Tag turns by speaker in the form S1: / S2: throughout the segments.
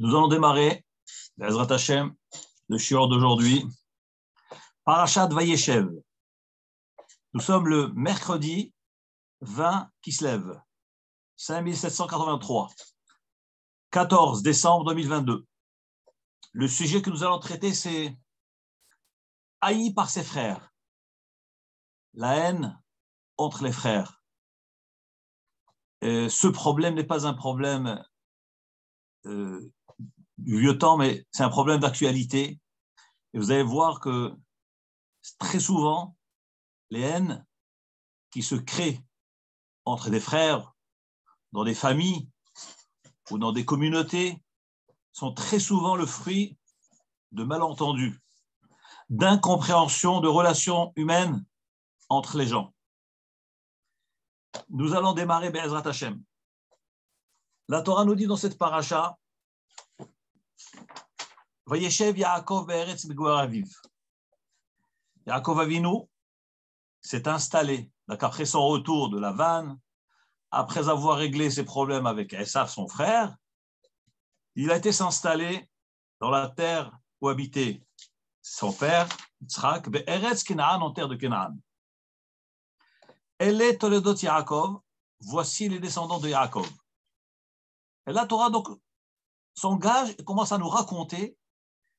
S1: Nous allons démarrer, Bezrat Hashem, le shiur d'aujourd'hui, Parashat Vayeshev. Nous sommes le mercredi 20 Kislev, 5783, 14 décembre 2022. Le sujet que nous allons traiter, c'est haï par ses frères, la haine entre les frères. Ce problème n'est pas un problème du vieux temps, mais c'est un problème d'actualité. Et vous allez voir que très souvent, les haines qui se créent entre des frères, dans des familles ou dans des communautés, sont très souvent le fruit de malentendus, d'incompréhension de relations humaines entre les gens. Nous allons démarrer Be'ezrat Hashem. La Torah nous dit dans cette paracha, Vayeshev Yaakov be'eretz be'goar aviv. Yaakov Avinu s'est installé, après son retour de la vanne, après avoir réglé ses problèmes avec Esav, son frère, il a été s'installer dans la terre où habitait son père, Yitzhak, be'eretz Kenaan, en terre de Kenaan. Elle est Toledot Yaakov, voici les descendants de Yaakov. Et la Torah donc s'engage et commence à nous raconter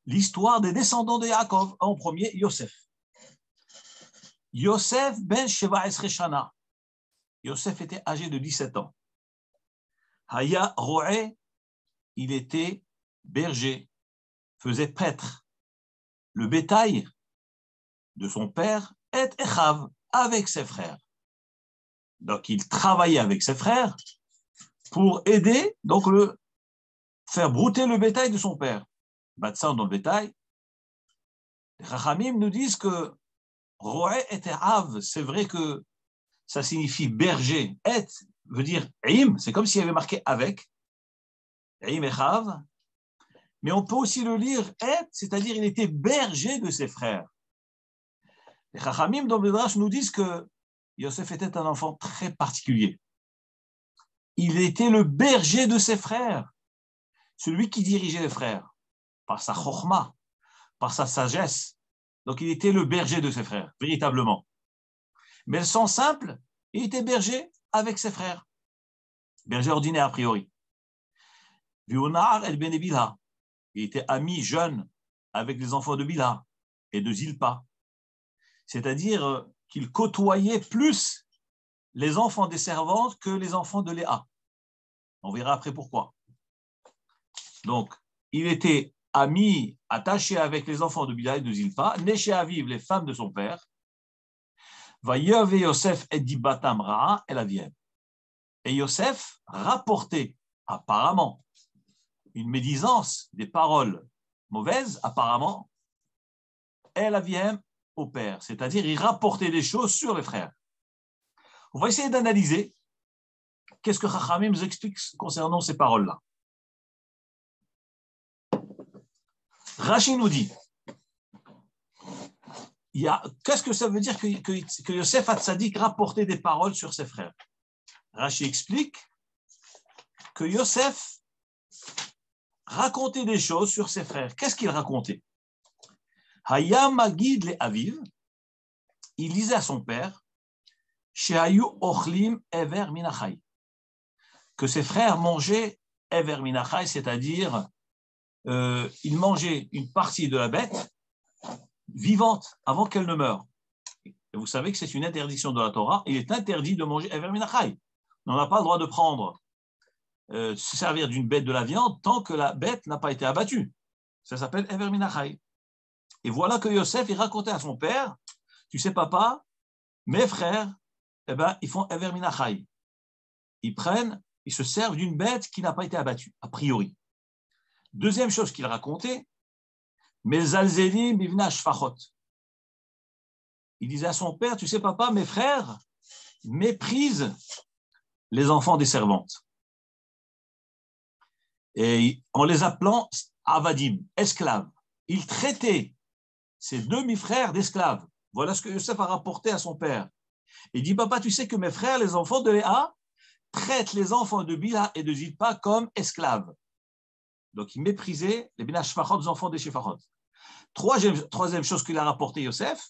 S1: l'histoire des descendants de Yaakov. En premier, Yosef. Yosef ben Sheva Esre Shana. Yosef était âgé de 17 ans. Haya Roé, il était berger, faisait paître le bétail de son père, et Echav, avec ses frères. Donc il travaillait avec ses frères pour aider, donc faire brouter le bétail de son père. Batsan dans le bétail. Les Chachamim nous disent que Roé était Av, c'est vrai que ça signifie berger. Et veut dire Im, c'est comme s'il y avait marqué avec. Im et Chav. Mais on peut aussi le lire Et, c'est-à-dire il était berger de ses frères. Les Chachamim dans le Midrash nous disent que Yosef était un enfant très particulier. Il était le berger de ses frères, celui qui dirigeait les frères, par sa chokhma, par sa sagesse. Donc il était le berger de ses frères, véritablement. Mais le sens simple, il était berger avec ses frères. Berger ordinaire a priori. Vionar el ben Bilha. Il était ami jeune avec les enfants de Bilha et de Zilpa. C'est-à-dire qu'il côtoyait plus les enfants des servantes que les enfants de Léa. On verra après pourquoi. Donc, il était ami, attaché avec les enfants de Bilha et de Zilpa, né chez Aviv, les femmes de son père. Vayev et Yosef et Dibatam Ra'a et la Vienne. Et Yosef rapportait apparemment une médisance des paroles mauvaises, apparemment, et la Vienne au père. C'est-à-dire, il rapportait des choses sur les frères. On va essayer d'analyser qu'est-ce que Chachamim nous explique concernant ces paroles-là. Rashi nous dit, qu'est-ce que ça veut dire que Yosef Hatzadik rapportait des paroles sur ses frères? Rashi explique que Yosef racontait des choses sur ses frères. Qu'est-ce qu'il racontait? Hayam Magid le Aviv, il disait à son père, Shehayu Ochlim Ever Minachai, que ses frères mangeaient Ever Minachai, c'est-à-dire ils mangeaient une partie de la bête vivante avant qu'elle ne meure. Et vous savez que c'est une interdiction de la Torah. Il est interdit de manger Ever Minachai. On n'a pas le droit de prendre, se servir d'une bête de la viande tant que la bête n'a pas été abattue. Ça s'appelle Ever Minachai. Et voilà que Yosef, il racontait à son père, tu sais papa, mes frères, eh ben, ils font Ever Minachai. Ils se servent d'une bête qui n'a pas été abattue, a priori. Deuxième chose qu'il racontait, mes alzélim bivna shfachot. Il disait à son père, tu sais papa, mes frères méprisent les enfants des servantes. Et en les appelant avadim, esclaves. Il traitait ses demi-frères d'esclaves. Voilà ce que Yosef a rapporté à son père. Il dit, papa, tu sais que mes frères, les enfants de Léa, traitent les enfants de Bilha et de Zilpa comme esclaves. Donc, il méprisait les ben hashfachot, les enfants des shefachot. Troisième chose qu'il a rapporté Yosef,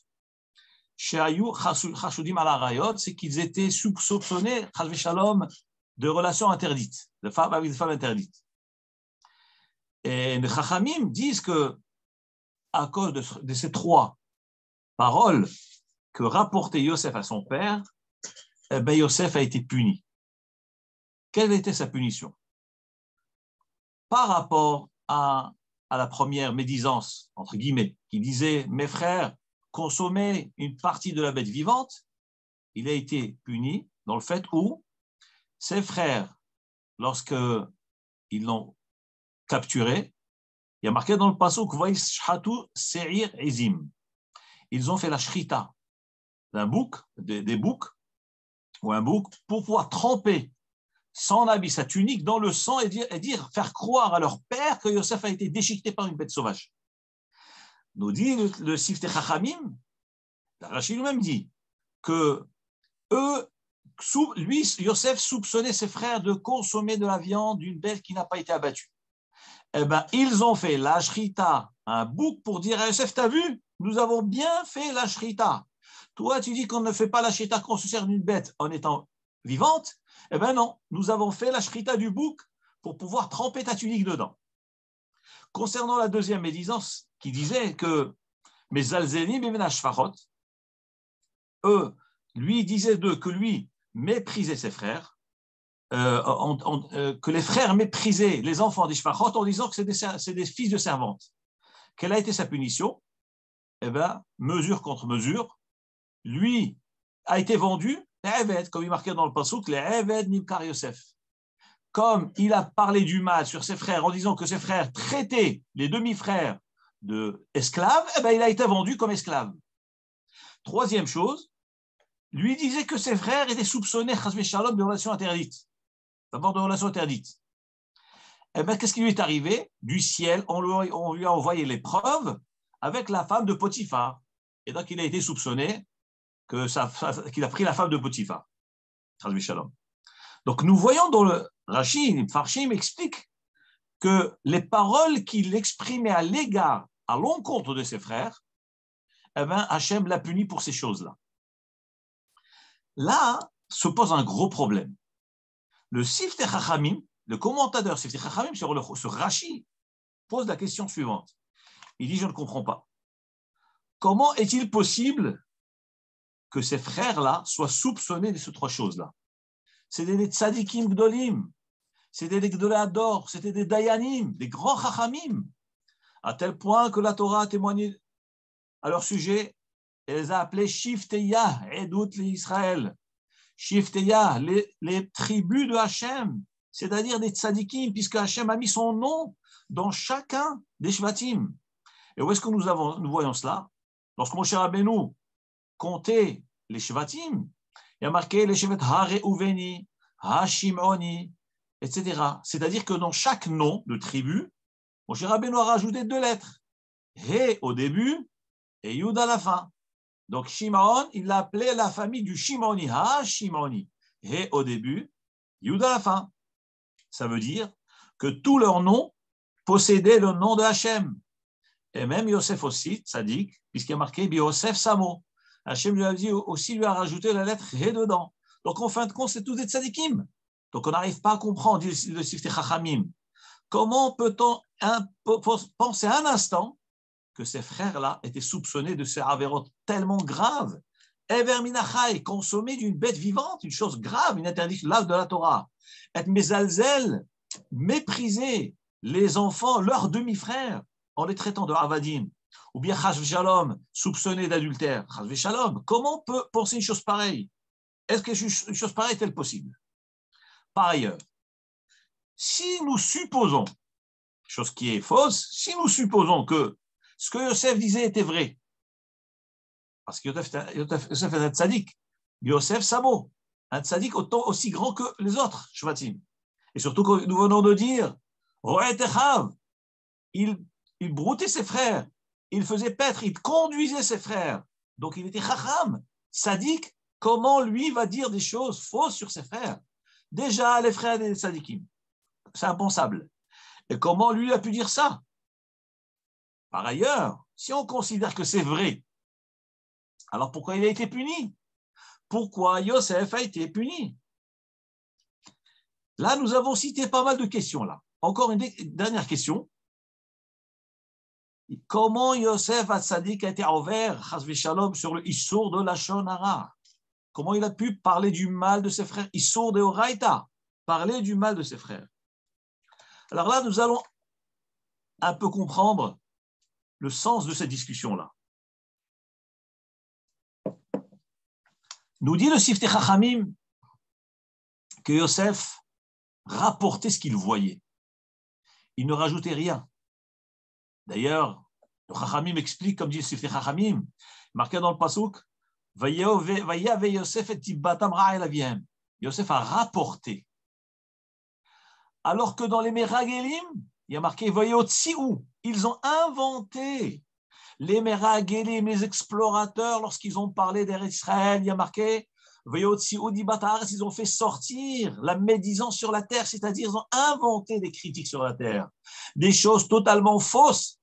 S1: shehayu chashudim ala rayot, c'est qu'ils étaient soupçonnés, chas v'shalom, de relations interdites, de femmes avec des femmes interdites. Et les chachamim disent que, à cause de ces trois paroles que rapportait Yosef à son père, eh ben Yosef a été puni. Quelle était sa punition? Par rapport à la première médisance, entre guillemets, qui disait « Mes frères consommaient une partie de la bête vivante », il a été puni dans le fait où ses frères, lorsqu'ils l'ont capturé, il y a marqué dans le pasuk « Se'ir ezim ». Ils ont fait la shrita d'un bouc, des boucs, ou un bouc, pour pouvoir tremper son habit, sa tunique, dans le sang et faire croire à leur père que Yosef a été déchiqueté par une bête sauvage. Nous dit le Siftei Chachamim, Rachid lui-même dit que lui, Yosef soupçonnait ses frères de consommer de la viande d'une bête qui n'a pas été abattue. Eh bien, ils ont fait la shrita, un bouc, pour dire à Yosef, t'as vu, nous avons bien fait la shrita. Toi, tu dis qu'on ne fait pas la shrita, qu'on se sert d'une bête en étant vivante. Eh bien non, nous avons fait la shrita du bouc pour pouvoir tremper ta tunique dedans. Concernant la deuxième médisance, qui disait que mes zalzelim et mes nashfachot, eux, lui disaient d'eux que lui méprisait ses frères, que les frères méprisaient les enfants des shfachot en disant que c'est des fils de servantes. Quelle a été sa punition? Eh bien, mesure contre mesure, lui a été vendu, comme il marquait dans le pasuk, les Eved Nimkar Yosef. Comme il a parlé du mal sur ses frères en disant que ses frères traitaient les demi-frères d'esclaves, eh bien, il a été vendu comme esclave. Troisième chose, lui disait que ses frères étaient soupçonnés de relations interdites, d'abord de relations interdites. Eh bien, qu'est-ce qui lui est arrivé? Du ciel, on lui a envoyé les preuves avec la femme de Potiphar. Et donc, il a été soupçonné qu'il a pris la femme de Potiphar. Donc, nous voyons dans le Rashi, Farshim explique que les paroles qu'il exprimait à l'égard, à l'encontre de ses frères, eh bien, Hachem l'a puni pour ces choses-là. Là se pose un gros problème. Le Siftei Chachamim, le commentateur Siftei Chachamim sur Rashi, pose la question suivante. Il dit, je ne comprends pas. Comment est-il possible que ces frères-là soient soupçonnés de ces trois choses-là? C'était des tzadikim gdolim, c'était des gdolador, c'était des dayanim, des grands chachamim, à tel point que la Torah a témoigné à leur sujet, et les a appelés Shifteya, Edut l'Israël. Shifteya, les tribus de Hachem, c'est-à-dire des tzadikim, puisque Hachem a mis son nom dans chacun des shvatim. Et où est-ce que nous voyons cela? Lorsque Moshe Rabbeinu comptait les shvatim, il y a marqué les shevet ha-Reuveni, ha-Shimoni, etc. C'est-à-dire que dans chaque nom de tribu, Moshe Rabbeinu a rajouté 2 lettres. He au début et Yud à la fin. Donc Shimon, il l'a appelé la famille du Shimoni, ha-Shimoni. He au début, Yud à la fin. Ça veut dire que tous leurs noms possédaient le nom de Hachem. Et même Yosef aussi, tzaddik, puisqu'il y a marqué Yosef Samo. Hachem lui a rajouté la lettre He dedans. Donc en fin de compte, c'est tous des tzadikim. Donc on n'arrive pas à comprendre le Siftei Chachamim. Comment peut-on penser un instant que ces frères-là étaient soupçonnés de ces avérotes tellement graves? Ever minachai, consommer d'une bête vivante, une chose grave, une interdiction de la Torah. Être mezalzel, mépriser les enfants, leurs demi-frères, en les traitant de avadim, ou bien chas v'shalom, soupçonné d'adultère, chas v'shalom. Comment on peut penser une chose pareille? Est-ce qu'une chose pareille est-elle possible? Par ailleurs, si nous supposons, chose qui est fausse, si nous supposons que ce que Yosef disait était vrai, parce que Yosef est un tzaddik, Yosef Samo, un tzaddik autant aussi grand que les autres shvatim. Et surtout que nous venons de dire, Roet Echav, il broutait ses frères, il faisait paître, il conduisait ses frères. Donc il était chacham, tzaddik. Comment lui va dire des choses fausses sur ses frères? Déjà, les frères des tzaddikim, c'est impensable. Et comment lui a pu dire ça? Par ailleurs, si on considère que c'est vrai, alors pourquoi il a été puni? Pourquoi Yosef a été puni? Là, nous avons cité pas mal de questions. Là. Encore une dernière question. Comment Yosef Hatzadik a été ouvert, Chas Shalom, sur le Issour de la Shonara? Comment il a pu parler du mal de ses frères? Issour de Oraita, parler du mal de ses frères. Alors là, nous allons un peu comprendre le sens de cette discussion-là. Nous dit le Siftei Chachamim que Yosef rapportait ce qu'il voyait. Il ne rajoutait rien. D'ailleurs, le Chachamim explique, comme dit le Siftei Chachamim, marqué dans le Pasuk, Yosef et Tibbatam Ra'el Aviem. Yosef a rapporté. Alors que dans les Meragelim, il y a marqué Vayotsiou. Ils ont inventé. Les Meragelim, les explorateurs, lorsqu'ils ont parlé d'Eretz Israël, il y a marqué Vayotsiou Dibat Haaretz, ils ont fait sortir la médisance sur la terre, c'est-à-dire ils ont inventé des critiques sur la terre, des choses totalement fausses.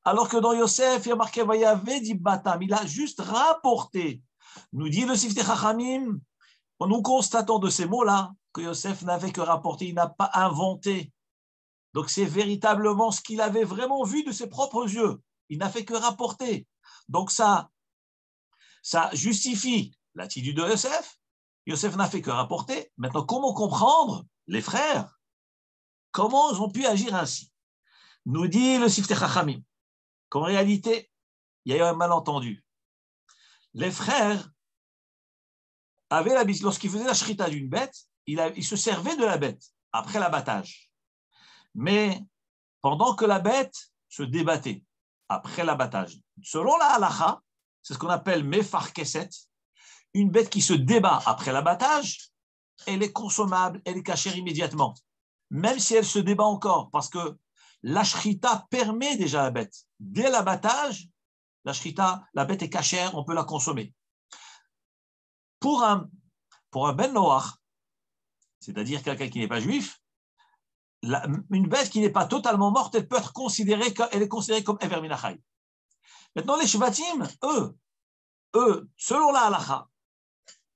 S1: Alors que dans Yosef, il y a marqué Vayave Dibatam, il a juste rapporté. Nous dit le Siftei Chachamim, nous constatons de ces mots-là que Yosef n'avait que rapporté, il n'a pas inventé. Donc c'est véritablement ce qu'il avait vraiment vu de ses propres yeux. Il n'a fait que rapporter. Donc ça justifie l'attitude de Yosef. Yosef n'a fait que rapporter. Maintenant, comment comprendre les frères? Comment ils ont pu agir ainsi? Nous dit le Siftei Chachamim qu'en réalité, il y a eu un malentendu. Les frères avaient l'habitude, lorsqu'ils faisaient la shrita d'une bête, ils se servaient de la bête après l'abattage. Mais pendant que la bête se débattait après l'abattage, selon la halacha, c'est ce qu'on appelle mefar keset, une bête qui se débat après l'abattage, elle est consommable, elle est cachère immédiatement, même si elle se débat encore, parce que la shrita permet déjà la bête. Dès l'abattage, la shrita, la bête est cachère, on peut la consommer. Pour un ben noach, c'est-à-dire quelqu'un qui n'est pas juif, une bête qui n'est pas totalement morte, elle peut être considérée, elle est considérée comme Ever Minachai. Maintenant, les Shvatim, eux, selon la halacha,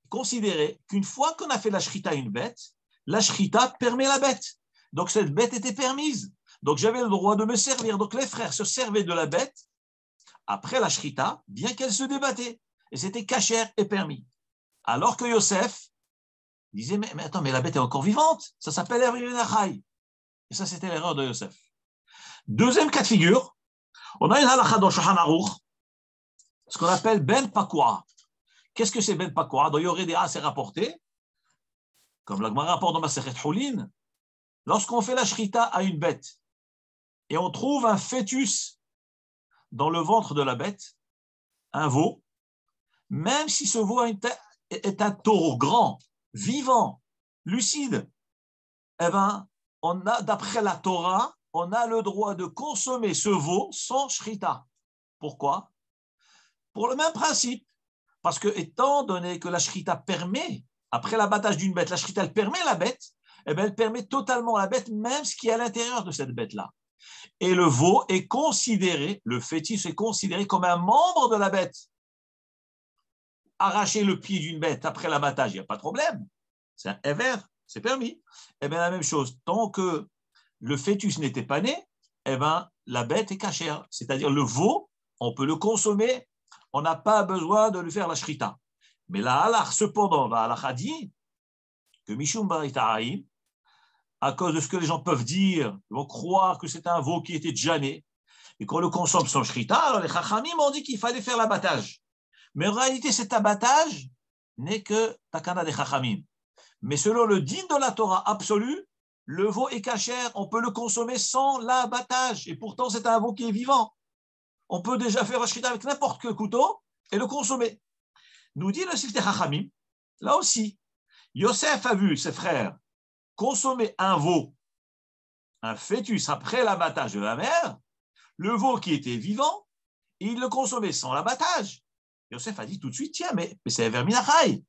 S1: considéraient qu'une fois qu'on a fait la shrita à une bête, la shrita permet la bête. Donc cette bête était permise. Donc j'avais le droit de me servir. Donc les frères se servaient de la bête après la shrita, bien qu'elle se débattait. Et c'était cachère et permis. Alors que Yosef disait, mais attends, mais la bête est encore vivante. Ça s'appelle Ever Minachai. Et ça, c'était l'erreur de Yosef. Deuxième cas de figure, on a une halakha dans Shulchan Aruch, ce qu'on appelle Ben Pakua. Qu'est-ce que c'est Ben Pakua? Dans Yoredea, c'est rapporté, comme la Gemara rapporte dans Masechet Hulin, lorsqu'on fait la shrita à une bête et on trouve un fœtus dans le ventre de la bête, un veau, même si ce veau est un taureau grand, vivant, lucide, eh bien, on a, d'après la Torah, on a le droit de consommer ce veau sans shrita. Pourquoi? Pour le même principe. Parce que, étant donné que la shrita permet, après l'abattage d'une bête, la shrita, elle permet la bête, eh bien, elle permet totalement la bête, même ce qui est à l'intérieur de cette bête-là. Et le veau est considéré, le fœtus est considéré comme un membre de la bête. Arracher le pied d'une bête après l'abattage, il n'y a pas de problème. C'est un éver, c'est permis. Eh bien, la même chose, tant que le fœtus n'était pas né, eh bien, la bête est cachère. C'est-à-dire le veau, on peut le consommer, on n'a pas besoin de lui faire la shrita. Mais la halach, cependant, la halach a dit que Mishum Baritaraïm, à cause de ce que les gens peuvent dire, ils vont croire que c'est un veau qui était déjà né, et qu'on le consomme sans shrita, alors les chachamim ont dit qu'il fallait faire l'abattage. Mais en réalité, cet abattage n'est que takana des chachamim. Mais selon le din de la Torah absolue, le veau est cachère, on peut le consommer sans l'abattage. Et pourtant, c'est un veau qui est vivant. On peut déjà faire la shrita avec n'importe quel couteau et le consommer. Nous dit le Siftei Chachamim, là aussi, Yosef a vu ses frères consommer un veau, un fœtus après l'abattage de la mère, le veau qui était vivant, il le consommait sans l'abattage. Yosef a dit tout de suite, tiens, mais c'est Ever Minachai.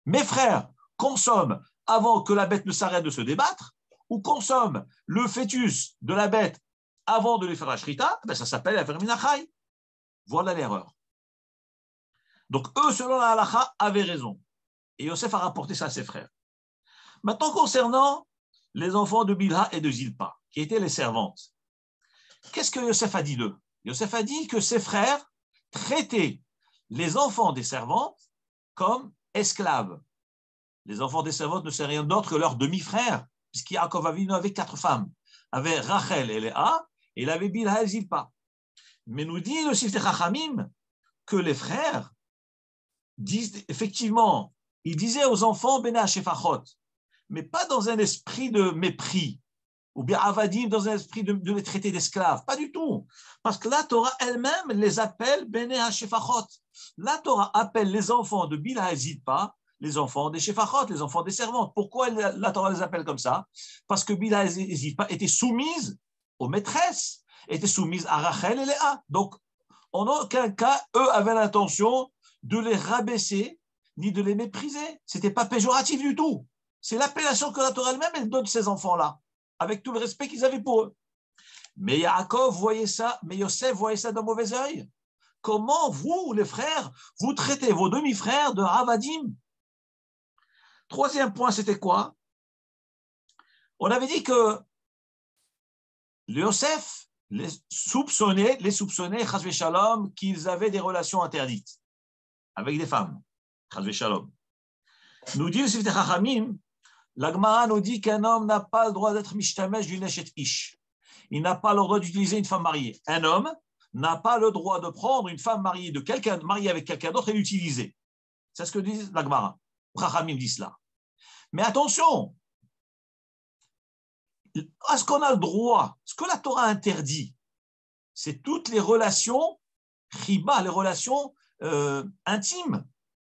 S1: Mes frères consomment avant que la bête ne s'arrête de se débattre, ou consomme le fœtus de la bête avant de lui faire la shrita, ben ça s'appelle la verminachai. Voilà l'erreur. Donc eux, selon la halakha, avaient raison. Et Yosef a rapporté ça à ses frères. Maintenant, concernant les enfants de Bilha et de Zilpa, qui étaient les servantes, qu'est-ce que Yosef a dit d'eux? Yosef a dit que ses frères traitaient les enfants des servantes comme esclaves. Les enfants des servantes ne sont rien d'autre que leurs demi-frères, puisqu'Yaakov Avinu avait 4 femmes. Il avait Rachel et Léa, et il avait Bilha et Zilpa. Mais nous dit le Siftei Chachamim que les frères disent effectivement, ils disaient aux enfants Bene Hashefachot, mais pas dans un esprit de mépris, ou bien Avadim dans un esprit de les traiter d'esclaves, pas du tout. Parce que la Torah elle-même les appelle Bene Hashefachot. La Torah appelle les enfants de Bilha et Zilpa les enfants des Shefachot, les enfants des servantes. Pourquoi la Torah les appelle comme ça? Parce que Bilha et Zilpa étaient soumises aux maîtresses, étaient soumises à Rachel et Léa. Donc, en aucun cas, eux avaient l'intention de les rabaisser ni de les mépriser. Ce n'était pas péjoratif du tout. C'est l'appellation que la Torah elle-même elle donne ces enfants-là, avec tout le respect qu'ils avaient pour eux. Mais Yaakov voyait ça, mais Yosef voyait ça d'un mauvais œil. Comment vous, les frères, vous traitez vos demi-frères de Ravadim? Troisième point, c'était quoi? On avait dit que Yosef les soupçonnait, chas v'shalom, qu'ils avaient des relations interdites avec des femmes. Chas v'shalom. Nous dit le Siftei Chachamim, la Gemara nous dit qu'un homme n'a pas le droit d'être mishtamesh d'une eshet ish. Il n'a pas le droit d'utiliser une femme mariée. Un homme n'a pas le droit de prendre une femme mariée avec quelqu'un d'autre et l'utiliser. C'est ce que dit la Gemara. Chachamim dit cela. Mais attention, est-ce qu'on a le droit? Ce que la Torah interdit, c'est toutes les relations riba, les relations intimes.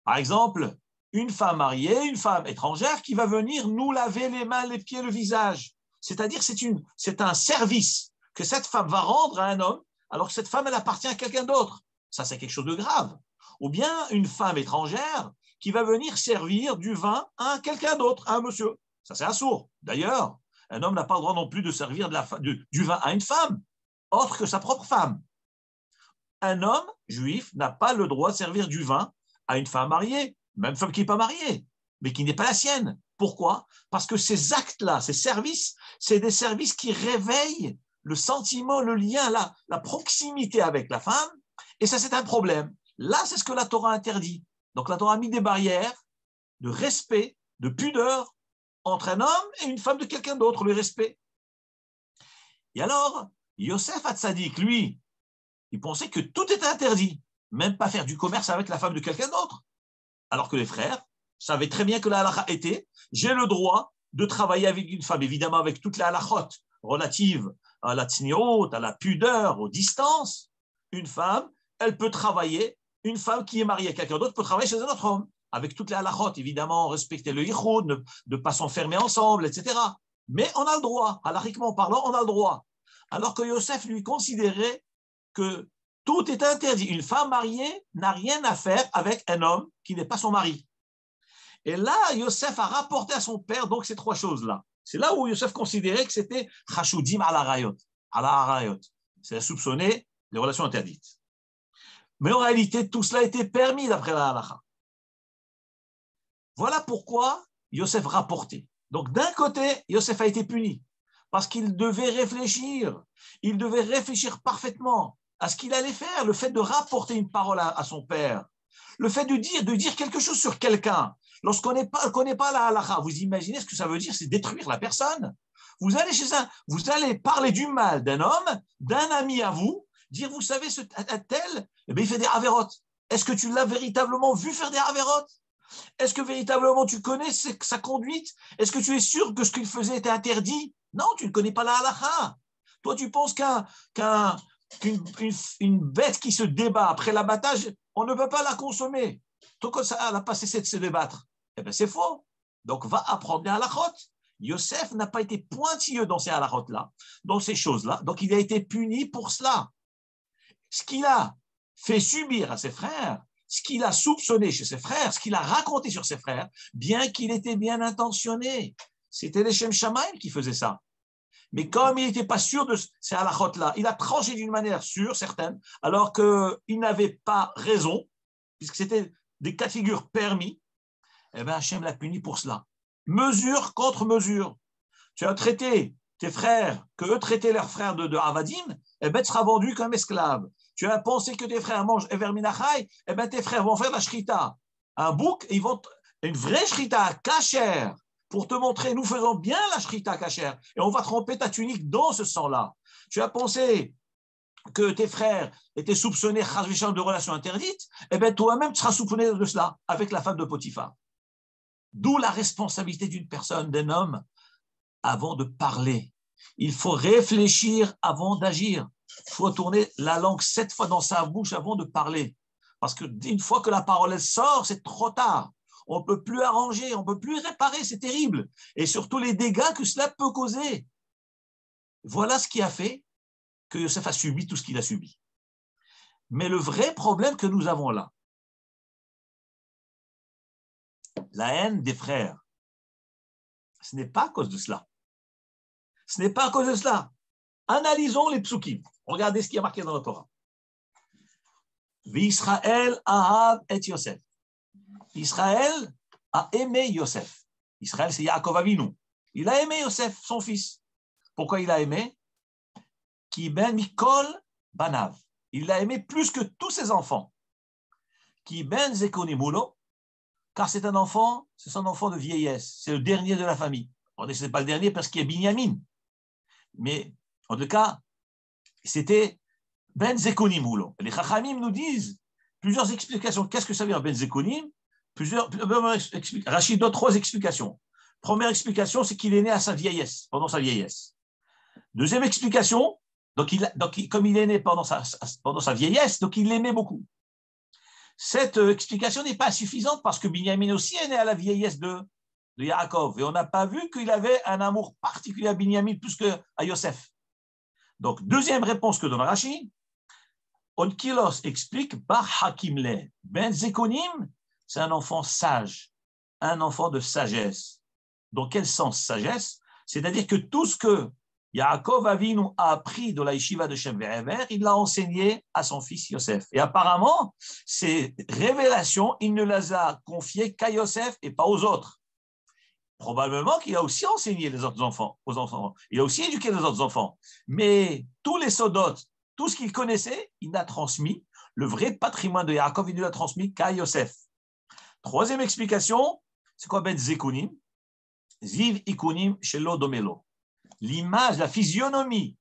S1: Par exemple, une femme mariée, une femme étrangère qui va venir nous laver les mains, les pieds, le visage. C'est-à-dire c'est un service que cette femme va rendre à un homme, alors que cette femme, elle appartient à quelqu'un d'autre. Ça, c'est quelque chose de grave. Ou bien une femme étrangère qui va venir servir du vin à quelqu'un d'autre, à un monsieur. Ça, c'est assourd. D'ailleurs, un homme n'a pas le droit non plus de servir du vin à une femme, autre que sa propre femme. Un homme juif n'a pas le droit de servir du vin à une femme mariée, même femme qui n'est pas mariée, mais qui n'est pas la sienne. Pourquoi? Parce que ces actes-là, ces services, c'est des services qui réveillent le sentiment, le lien, la proximité avec la femme, et ça, c'est un problème. Là, c'est ce que la Torah interdit. Donc, la Torah a mis des barrières de respect, de pudeur entre un homme et une femme de quelqu'un d'autre, le respect. Et alors, Yosef Hatzadik, lui, il pensait que tout était interdit, même pas faire du commerce avec la femme de quelqu'un d'autre. Alors que les frères savaient très bien que la halakha était, j'ai le droit de travailler avec une femme, évidemment avec toutes les halakhot relatives à la tsniot, à la pudeur, aux distances. Une femme, elle peut travailler, une femme qui est mariée à quelqu'un d'autre peut travailler chez un autre homme, avec toutes les halakhot, évidemment, respecter le yichud, ne pas s'enfermer ensemble, etc. Mais on a le droit, halakhiquement parlant, on a le droit. Alors que Yosef lui considérait que tout est interdit. Une femme mariée n'a rien à faire avec un homme qui n'est pas son mari. Et là, Yosef a rapporté à son père donc ces 3 choses-là. C'est là où Yosef considérait que c'était chashudim ala harayot. C'est soupçonner les relations interdites. Mais en réalité, tout cela était permis d'après la halakha. Voilà pourquoi Yosef rapportait. Donc d'un côté, Yosef a été puni parce qu'il devait réfléchir. Il devait réfléchir parfaitement à ce qu'il allait faire, le fait de rapporter une parole à son père, le fait de dire quelque chose sur quelqu'un. Lorsqu'on ne connaît pas la halakha, vous imaginez ce que ça veut dire, c'est détruire la personne. Vous allez parler du mal d'un homme, d'un ami à vous, dire, vous savez, ce tel, eh bien, il fait des avérotes. Est-ce que tu l'as véritablement vu faire des avérotes? Est-ce que véritablement tu connais sa conduite? Est-ce que tu es sûr que ce qu'il faisait était interdit? Non, tu ne connais pas la halakha. Toi, tu penses qu'une bête qui se débat après l'abattage, on ne peut pas la consommer. Tant que ça n'a pas cessé de se débattre. Eh bien, c'est faux. Donc, va apprendre les halakhot. Yosef n'a pas été pointilleux dans ces halakhot-là, dans ces choses-là. Donc, il a été puni pour cela. Ce qu'il a fait subir à ses frères, ce qu'il a soupçonné chez ses frères, ce qu'il a raconté sur ses frères, bien qu'il était bien intentionné, c'était les Shem Shamaim qui faisaient ça. Mais comme il n'était pas sûr de ces halachot-là, il a tranché d'une manière sûre, certaine, alors qu'il n'avait pas raison, puisque c'était des cas de figure permis, eh bien Hachem l'a puni pour cela. Mesure contre mesure. Tu as traité tes frères, que eux traitaient leurs frères de Avadim, eh bien tu seras vendu comme esclave. Tu as pensé que tes frères mangent Ever Minachai, eh bien tes frères vont faire la shrita. Un bouc, ils vont une vraie shrita cachère, pour te montrer, nous faisons bien la shrita cachère, et on va tremper ta tunique dans ce sang-là. Tu as pensé que tes frères étaient soupçonnés de relations interdites, eh bien toi-même tu seras soupçonné de cela, avec la femme de Potiphar. D'où la responsabilité d'une personne, d'un homme, avant de parler. Il faut réfléchir avant d'agir. Il faut tourner la langue 7 fois dans sa bouche avant de parler. Parce qu'une fois que la parole elle sort, c'est trop tard. On ne peut plus arranger, on ne peut plus réparer, c'est terrible. Et surtout les dégâts que cela peut causer. Voilà ce qui a fait que Yosef a subi tout ce qu'il a subi. Mais le vrai problème que nous avons là, la haine des frères, ce n'est pas à cause de cela. Ce n'est pas à cause de cela. Analysons les psukim. Regardez ce qui est marqué dans la Torah. V'Israël ahav et Yosef. Israël a aimé Yosef. Israël, c'est Yaakov Avinu. Il a aimé Yosef, son fils. Pourquoi il a aimé? Ki ben mikol banav. Il l'a aimé plus que tous ses enfants. Ki ben zekonimulo, car c'est un enfant, c'est son enfant de vieillesse. C'est le dernier de la famille. Ce n'est pas le dernier parce qu'il y a Binyamin. Mais en tout cas, c'était Ben Zekonim. Les Chachamim nous disent plusieurs explications. Qu'est-ce que ça veut dire Ben Zekonim? Rachid donne 3 explications. Première explication, c'est qu'il est né à sa vieillesse, pendant sa vieillesse. Deuxième explication, comme il est né pendant sa vieillesse, donc il l'aimait beaucoup. Cette explication n'est pas suffisante parce que Binyamin aussi est né à la vieillesse de Yaakov. Et on n'a pas vu qu'il avait un amour particulier à Binyamin plus qu'à Yosef. Donc, deuxième réponse que donne Rashi, Onkilos explique Bar Hakimle. Ben Zekonim, c'est un enfant sage, un enfant de sagesse. Dans quel sens sagesse? C'est-à-dire que tout ce que Yaakov Avinu a appris de la yeshiva de Shem Ve'ever, il l'a enseigné à son fils Yosef. Et apparemment, ces révélations, il ne les a confiées qu'à Yosef et pas aux autres. Probablement qu'il a aussi enseigné les autres enfants, aux enfants. Il a aussi éduqué les autres enfants. Mais tous les sodotes, tout ce qu'il connaissait, il a transmis. Le vrai patrimoine de Yaakov, il ne l'a transmis qu'à Yosef. Troisième explication, c'est quoi Ben Zekunim? Ziv Ikunim Shelo Domelo. L'image, la physionomie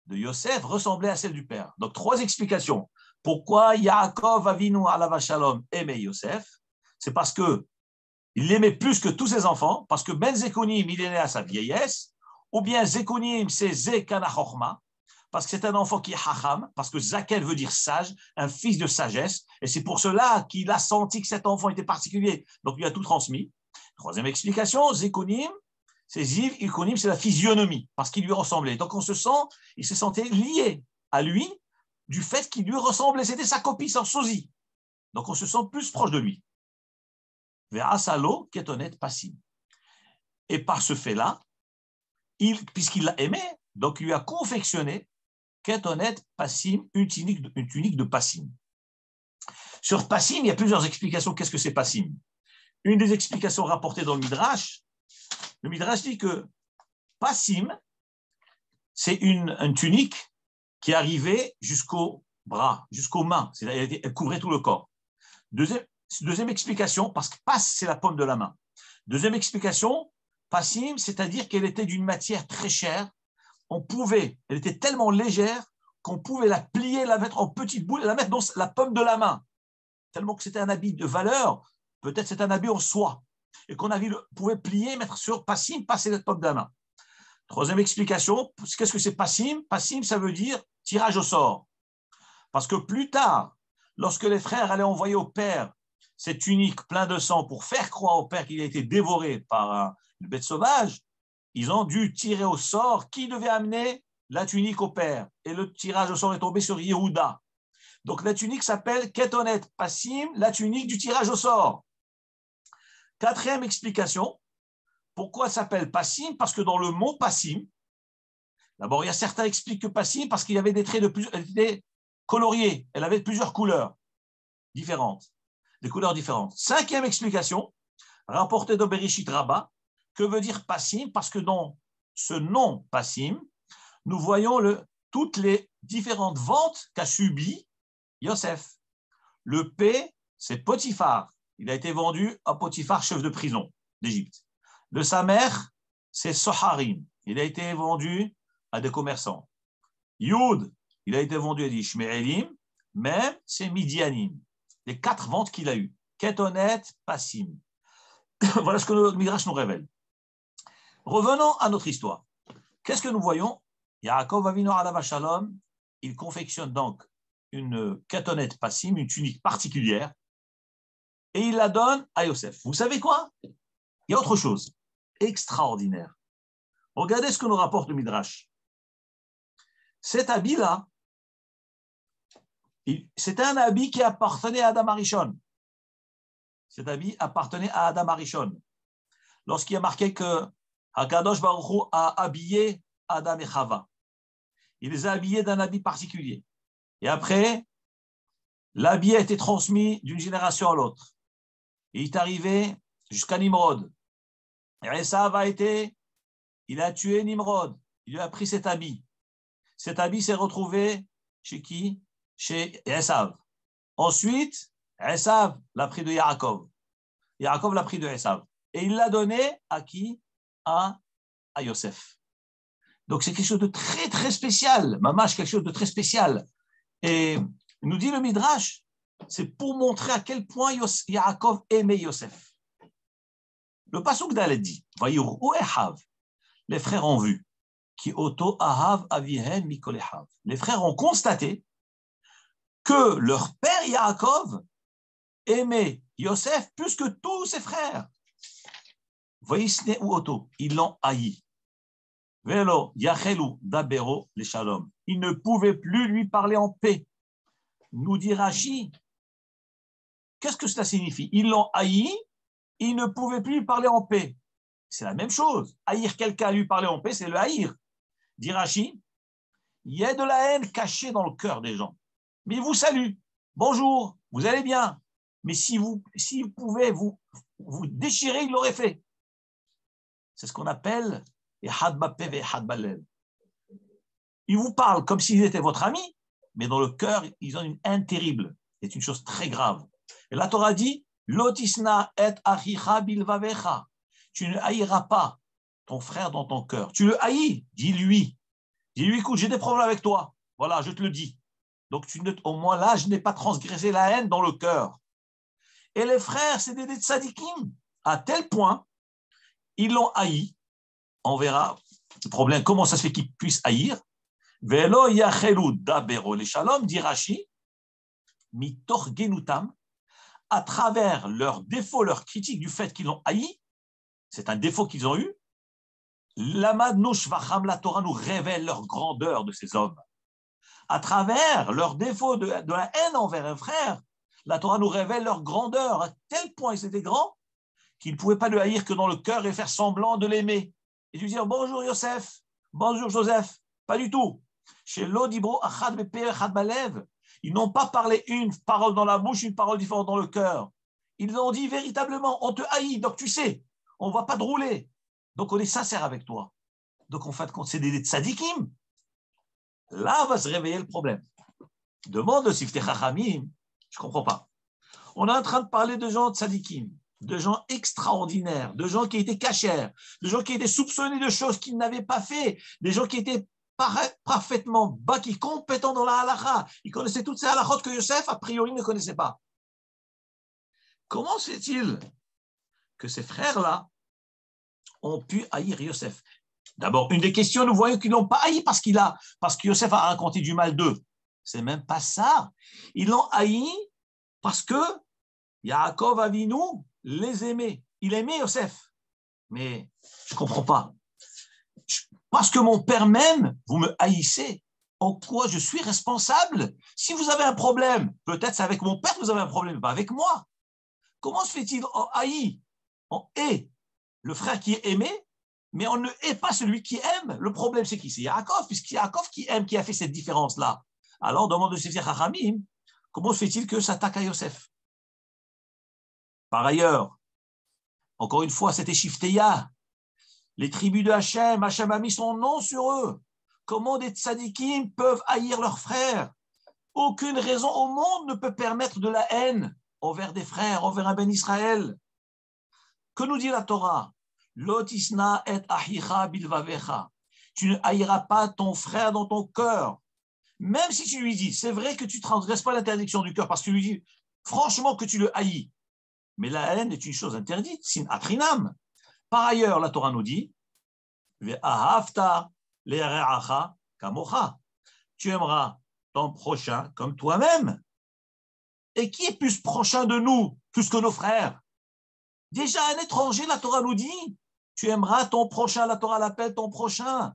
S1: de Yosef ressemblait à celle du père. Donc, 3 explications. Pourquoi Yaakov Avinu Alav Shalom aimait Yosef? C'est parce que il l'aimait plus que tous ses enfants, parce que Ben Zekunim, il est né à sa vieillesse, ou bien Zekunim, c'est Zekana Chochma, parce que c'est un enfant qui est Hacham, parce que Zakel veut dire sage, un fils de sagesse, et c'est pour cela qu'il a senti que cet enfant était particulier, donc il a tout transmis. Troisième explication, Zekunim, c'est Ziv, Ikunim, c'est la physionomie, parce qu'il lui ressemblait. Donc il se sentait lié à lui du fait qu'il lui ressemblait, c'était sa copie, son sosie. Donc on se sent plus proche de lui. Ve'asalo ketonet passim. Et par ce fait-là, puisqu'il l'a aimé, donc il lui a confectionné ketonet passim, une tunique de passim. Sur passim, il y a plusieurs explications. Qu'est-ce que c'est passim? Une des explications rapportées dans le Midrash dit que passim, c'est une tunique qui arrivait jusqu'au bras, jusqu'aux mains, elle couvrait tout le corps. Deuxième explication, parce que pas, c'est la paume de la main. Deuxième explication, passim, c'est-à-dire qu'elle était d'une matière très chère. Elle était tellement légère qu'on pouvait la plier, la mettre en petites boules et la mettre dans la paume de la main. Tellement que c'était un habit de valeur, peut-être c'est un habit en soie, et qu'on pouvait plier, mettre sur passim, passer la paume de la main. Troisième explication, qu'est-ce que c'est passim? Passim, ça veut dire tirage au sort. Parce que plus tard, lorsque les frères allaient envoyer au père cette tunique pleine de sang pour faire croire au père qu'il a été dévoré par une bête sauvage, ils ont dû tirer au sort qui devait amener la tunique au père. Et le tirage au sort est tombé sur Yehuda. Donc la tunique s'appelle Ketonet Passim, la tunique du tirage au sort. Quatrième explication, Pourquoi elle s'appelle Passim? Parce que dans le mot Passim, d'abord, il y a certains qui expliquent que Passim parce qu'il y avait des traits elle était coloriée, elle avait plusieurs couleurs différentes, des couleurs différentes. Cinquième explication, rapportée de Bereshit Rabbah, que veut dire Passim? Parce que dans ce nom Passim, nous voyons toutes les différentes ventes qu'a subi Yosef. Le P, c'est Potiphar. Il a été vendu à Potiphar, chef de prison d'Égypte. De sa mère, c'est Soharim. Il a été vendu à des commerçants. Yud, il a été vendu à des Ishmaélim. Même, c'est Midianim. Les 4 ventes qu'il a eues. Ketonet, Passim. Voilà ce que le Midrash nous révèle. Revenons à notre histoire. Qu'est-ce que nous voyons? Yaakov Avinu alav shalom, il confectionne donc une ketonnette passim, une tunique particulière, et il la donne à Yosef. Vous savez quoi? Il y a autre chose extraordinaire. Regardez ce que nous rapporte le Midrash. Cet habit-là, c'était un habit qui appartenait à Adam Arishon. Cet habit appartenait à Adam Arishon. Lorsqu'il y a marqué que Hakadosh Baruch Hu a habillé Adam et Chava, il les a habillés d'un habit particulier. Et après, l'habit a été transmis d'une génération à l'autre. Et il est arrivé jusqu'à Nimrod. Et Esav il a tué Nimrod. Il lui a pris cet habit. Cet habit s'est retrouvé chez qui? Chez Esav. Ensuite, Esav l'a pris de Yaakov. Yaakov l'a pris de Esav. Et il l'a donné à qui? À Yosef. Donc c'est quelque chose de très très spécial. Mamash, quelque chose de très spécial. Et nous dit le Midrash, c'est pour montrer à quel point Yaakov aimait Yosef. Le pasuk d'Aled dit, les frères ont vu, les frères ont constaté que leur père Yaakov aimait Yosef plus que tous ses frères. Voyisne ou Oto, ils l'ont haï. Velo yachelu dabero les shalom. Ils ne pouvaient plus lui parler en paix. Nous dit Rashi, qu'est-ce que cela signifie? Ils l'ont haï, ils ne pouvaient plus lui parler en paix. C'est la même chose. Haïr quelqu'un, lui parler en paix, c'est le haïr. Dit Rashi, il y a de la haine cachée dans le cœur des gens. Mais ils vous saluent. Bonjour, vous allez bien. Mais s'ils pouvaient vous déchirer, ils l'auraient fait. C'est ce qu'on appelle Ehad Bapev et Ehad Balev. Ils vous parlent comme s'ils étaient votre ami, mais dans le cœur, ils ont une haine terrible. C'est une chose très grave. Et la Torah dit, Lotisna et achicha bilvavecha. Tu ne haïras pas ton frère dans ton cœur. Tu le haïs, dis-lui. Dis-lui, écoute, j'ai des problèmes avec toi. Voilà, je te le dis. Donc, au moins là, je n'ai pas transgressé la haine dans le cœur. Et les frères, c'est des tzadikim. À tel point, ils l'ont haï. On verra le problème, comment ça se fait qu'ils puissent haïr. Velo yachelu dabero le shalom, dit Rashi, mitor genutam, à travers leurs défauts, leurs critiques du fait qu'ils l'ont haï, c'est un défaut qu'ils ont eu, l'amad nushvacham, la Torah nous révèle leur grandeur de ces hommes. À travers leurs défauts de la haine envers un frère, la Torah nous révèle leur grandeur, à tel point ils étaient grands qu'ils ne pouvaient pas le haïr que dans le cœur et faire semblant de l'aimer. Et lui dire bonjour Yosef, bonjour Joseph, pas du tout. Chez l'Odibro Achad Bepe Achad Balev, ils n'ont pas parlé une parole dans la bouche, une parole différente dans le cœur. Ils ont dit véritablement, on te haït, donc tu sais, on ne va pas te rouler. Donc on est sincère avec toi. Donc en fait, quand c'est des tzadikim, là va se réveiller le problème. Demande au Siftei Chachamim, je ne comprends pas. On est en train de parler de gens tzadikim, de gens extraordinaires, de gens qui étaient cachers, de gens qui étaient soupçonnés de choses qu'ils n'avaient pas fait, des gens qui étaient parfaitement baki, compétents dans la halakha. Ils connaissaient toutes ces halakhot que Yosef, a priori, ne connaissait pas. Comment se fait-il que ces frères-là ont pu haïr Yosef? D'abord, une des questions, nous voyons qu'ils n'ont pas haï parce que Yosef a raconté du mal d'eux. C'est même pas ça. Ils l'ont haï parce que Yaakov Avinu les aimait. Il aimait Yosef. Mais je ne comprends pas. Parce que mon père m'aime, vous me haïssez. En quoi je suis responsable? Si vous avez un problème, peut-être c'est avec mon père que vous avez un problème, pas avec moi. Comment se fait-il en haï, en hait le frère qui est aimé, mais on ne hait pas celui qui aime. Le problème, c'est qui? C'est Yaakov, puisque Yaakov qui aime, qui a fait cette différence-là. Alors, on demande de Sefer Chachamim, comment se fait-il que s'attaque à Yosef? Par ailleurs, encore une fois, c'était Shifteya. Les tribus de Hachem, Hachem a mis son nom sur eux. Comment des tzadikim peuvent haïr leurs frères? Aucune raison au monde ne peut permettre de la haine envers des frères, envers un ben Israël. Que nous dit la Torah? Lotisna et ahicha bilvavecha. Tu ne haïras pas ton frère dans ton cœur. Même si tu lui dis, c'est vrai que tu ne transgresses pas l'interdiction du cœur, parce que tu lui dis franchement que tu le haïs. Mais la haine est une chose interdite, sin atrinam. Par ailleurs, la Torah nous dit, ve'ahavta le're'acha kamocha. Tu aimeras ton prochain comme toi-même. Et qui est plus prochain de nous, plus que nos frères? Déjà, un étranger, la Torah nous dit, tu aimeras ton prochain, la Torah l'appelle ton prochain.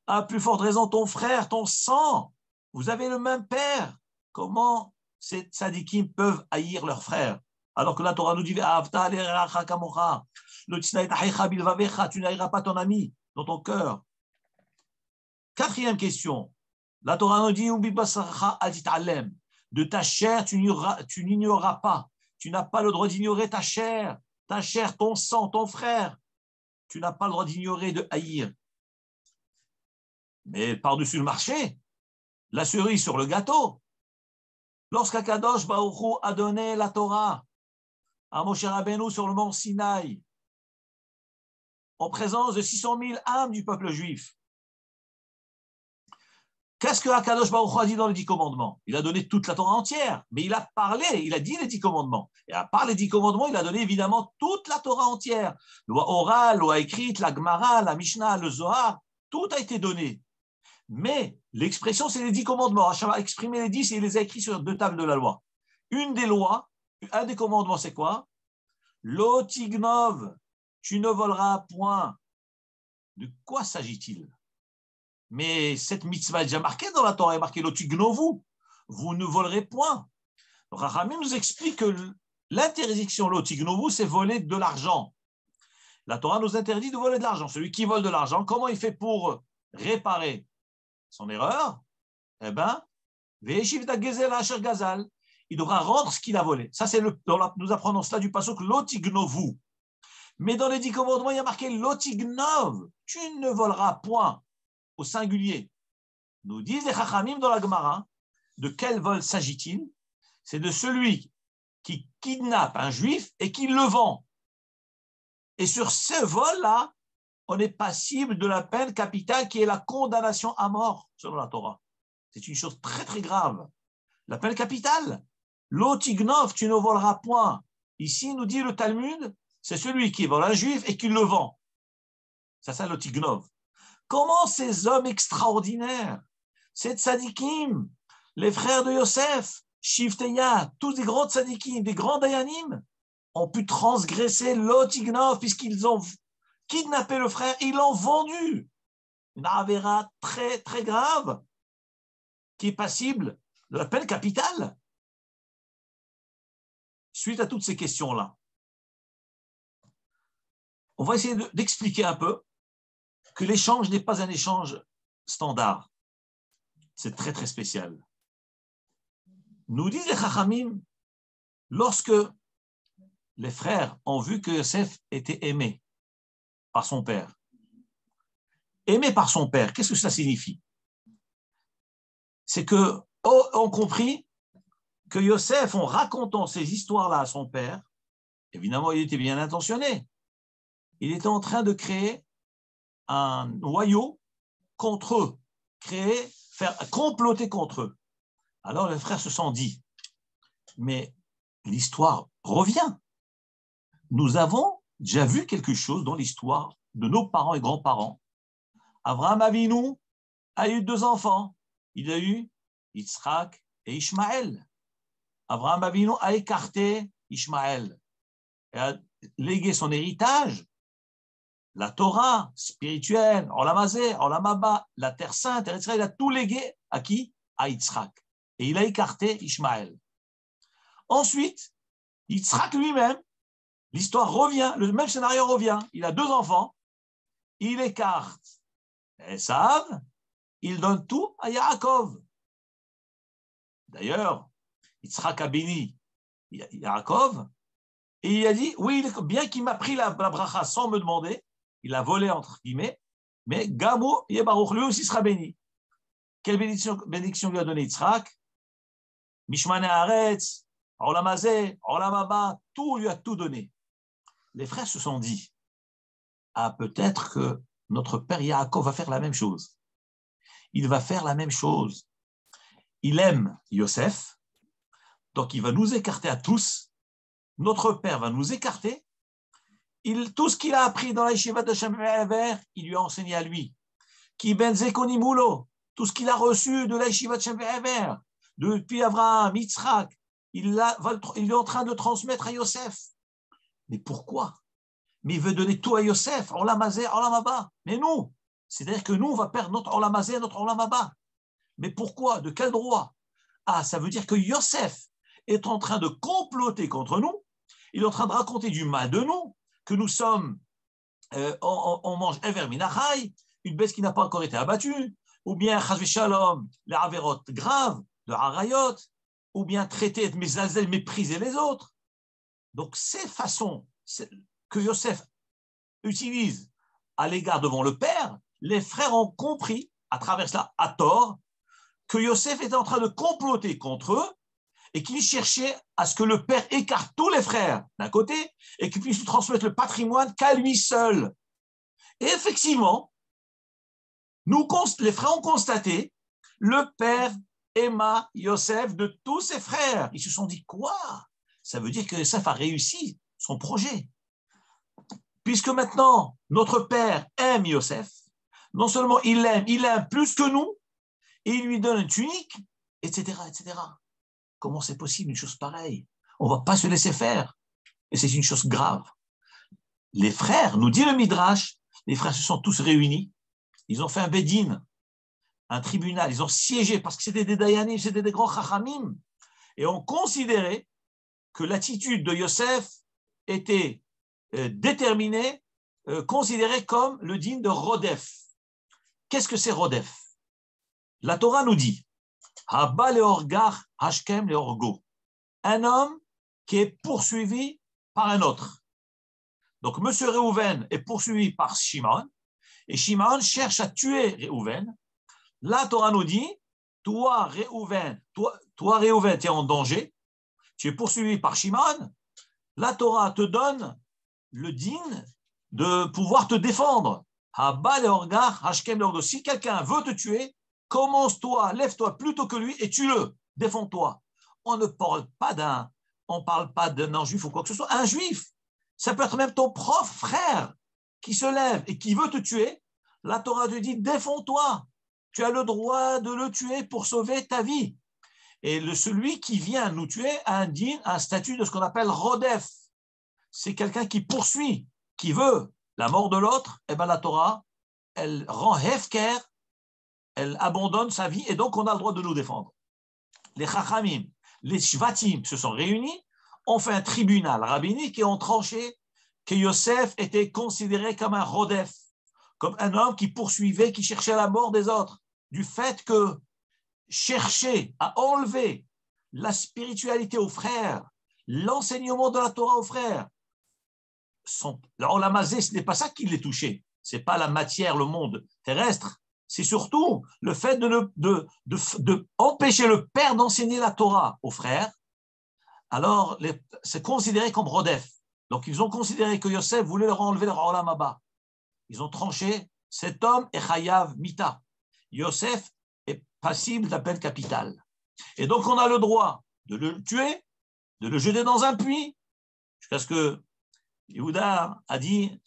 S1: À plus forte raison, ton frère, ton sang. Vous avez le même père. Comment ces tzadikim peuvent haïr leurs frères? Alors que la Torah nous dit, tu n'haïras pas ton ami dans ton cœur. Quatrième question. La Torah nous dit, de ta chair, tu n'ignoreras pas. Tu n'as pas le droit d'ignorer ta chair, ton sang, ton frère. Tu n'as pas le droit d'ignorer, de haïr. Mais par-dessus le marché, la cerise sur le gâteau, lorsqu'Akadosh Baruch Hu a donné la Torah à Moshe Rabbeinu sur le mont Sinaï, en présence de 600 000 âmes du peuple juif, qu'est-ce que Akadosh Baruch Hu a dit dans les 10 commandements? Il a donné toute la Torah entière, mais il a parlé, il a dit les 10 commandements. Et à part les 10 commandements, il a donné évidemment toute la Torah entière. Loi orale, loi écrite, la Gemara, la Mishnah, le Zohar, tout a été donné. Mais l'expression, c'est les 10 commandements. Hachem a exprimé les 10 et il les a écrits sur 2 tables de la loi. Une des lois, un des commandements, c'est quoi? Lo tignov, tu ne voleras point. De quoi s'agit-il? Mais cette mitzvah est déjà marquée dans la Torah, est marquée lo tignovu, vous ne volerez point. Rachamim nous explique que l'interdiction lo tignovu, c'est voler de l'argent. La Torah nous interdit de voler de l'argent. Celui qui vole de l'argent, comment il fait pour réparer son erreur? Eh bien, il devra rendre ce qu'il a volé. Ça, c'est nous apprenons cela du pasuk lotignovu. Mais dans les 10 commandements, il y a marqué lotignov. Tu ne voleras point, au singulier. Nous disent les chachamim dans la Gemara, de quel vol s'agit-il? C'est de celui qui kidnappe un juif et qui le vend. Et sur ce vol-là, on est passible de la peine capitale qui est la condamnation à mort, selon la Torah. C'est une chose très, très grave. La peine capitale. Lotignov, tu ne voleras point. Ici, nous dit le Talmud, c'est celui qui vole un juif et qui le vend. Ça, c'est Lotignov. Comment ces hommes extraordinaires, ces tzadikim, les frères de Yosef, Shifteya, tous des grands tzadikim, des grands dayanim, ont pu transgresser Lotignov puisqu'ils ont kidnappé le frère, ils l'ont vendu. Une avéra très, très grave qui est passible de la peine capitale. Suite à toutes ces questions-là, on va essayer d'expliquer un peu que l'échange n'est pas un échange standard. C'est très, très spécial. Nous disent les Chachamim, lorsque les frères ont vu que Yosef était aimé par son père, aimé par son père, qu'est-ce que ça signifie? C'est que ont compris que Yosef, en racontant ces histoires-là à son père, évidemment, il était bien intentionné. Il était en train de créer un noyau contre eux, faire comploter contre eux. Alors les frères se sont dit, mais l'histoire revient. Nous avons déjà vu quelque chose dans l'histoire de nos parents et grands-parents. Abraham Avinu a eu 2 enfants. Il a eu Yitzhak et Ishmaël. Abraham Avinu a écarté Ishmaël et a légué son héritage, la Torah spirituelle, Olam Hazeh, Olam Haba, la Terre Sainte, etc. Il a tout légué à qui? À Yitzhak. Et il a écarté Ishmaël. Ensuite, Yitzhak lui-même, L'histoire revient, le même scénario revient. Il a 2 enfants, il écarte Esav, il donne tout à Yaakov. D'ailleurs, Yitzhak a béni Yaakov, et il a dit, oui, bien qu'il m'a pris la bracha sans me demander, il a volé entre guillemets, mais Gamo Yebaruch, lui aussi sera béni. Quelle bénédiction lui a donné Yitzhak? Mishmane Haaretz, Olam Hazeh, Olam Haba, tout lui a tout donné. Les frères se sont dit, ah, peut-être que notre père Yaakov va faire la même chose. Il va faire la même chose. Il aime Yosef, donc il va nous écarter à tous. Notre père va nous écarter. Tout ce qu'il a appris dans la yeshiva de Shem Ever, il lui a enseigné à lui. Ki ben zekoni mulo, tout ce qu'il a reçu de la yeshiva de Shem Ever, depuis Abraham, Yitzhak, il est en train de transmettre à Yosef. Mais pourquoi? Mais il veut donner tout à Yosef, Olam Hazeh, Olam Haba. Mais nous, c'est-à-dire que nous, on va perdre notre Olam Hazeh, notre Olam Haba. Mais pourquoi? De quel droit? Ah, ça veut dire que Yosef est en train de comploter contre nous. Il est en train de raconter du mal de nous, que nous sommes, on mange Ever Minachai, une bête qui n'a pas encore été abattue, ou bien Chaz Shalom, les Averot graves, de Harayot, ou bien traiter de Mezazel, mépriser les autres. Donc, ces façons que Yosef utilise à l'égard devant le père, les frères ont compris, à travers cela, à tort, que Yosef était en train de comploter contre eux et qu'il cherchait à ce que le père écarte tous les frères d'un côté et qu'il puisse lui transmettre le patrimoine qu'à lui seul. Et effectivement, les frères ont constaté, le père aima Yosef de tous ses frères. Ils se sont dit, quoi? Ça veut dire que Yosef a réussi son projet. Puisque maintenant, notre père aime Yosef, non seulement il l'aime plus que nous, et il lui donne une tunique, etc., etc. Comment c'est possible une chose pareille? On ne va pas se laisser faire. Et c'est une chose grave. Les frères, nous dit le Midrash, les frères se sont tous réunis, ils ont fait un bedin, un tribunal, ils ont siégé parce que c'était des dayanim, c'était des grands chachamim, et ont considéré que l'attitude de Yosef était déterminée, considérée comme le din de Rodef. Qu'est-ce que c'est Rodef? La Torah nous dit Haba leorgar hashkem leorgo, un homme qui est poursuivi par un autre. Donc, M. Réhouven est poursuivi par Shimon, et Shimon cherche à tuer Réhouven. La Torah nous dit, toi, Réhouven, tu es en danger, tu es poursuivi par Shimon. La Torah te donne le din de pouvoir te défendre. Si quelqu'un veut te tuer, commence-toi, lève-toi plutôt que lui et tue-le, défends-toi. On ne parle pas d'un non-juif ou quoi que ce soit. Un juif, ça peut être même ton propre frère qui se lève et qui veut te tuer. La Torah te dit, défends-toi. Tu as le droit de le tuer pour sauver ta vie. Et celui qui vient nous tuer a un statut de ce qu'on appelle Rodef. C'est quelqu'un qui poursuit, qui veut la mort de l'autre. Et bien la Torah, elle rend hefker, elle abandonne sa vie et donc on a le droit de nous défendre. Les chachamim, les shvatim se sont réunis, ont fait un tribunal rabbinique et ont tranché que Yosef était considéré comme un rodef, comme un homme qui poursuivait, qui cherchait la mort des autres, du fait que chercher à enlever la spiritualité aux frères, l'enseignement de la Torah aux frères, Olam Hazeh, ce n'est pas ça qui les touchait, ce n'est pas la matière, le monde terrestre, c'est surtout le fait de empêcher le père d'enseigner la Torah aux frères. Alors, c'est considéré comme Rodef. Donc, ils ont considéré que Yosef voulait leur enlever leur Olam Haba. Ils ont tranché, cet homme est Chayav Mita. Yosef est passible d'appel capital. Et donc, on a le droit de le tuer, de le jeter dans un puits, jusqu'à ce que Yehuda a dit,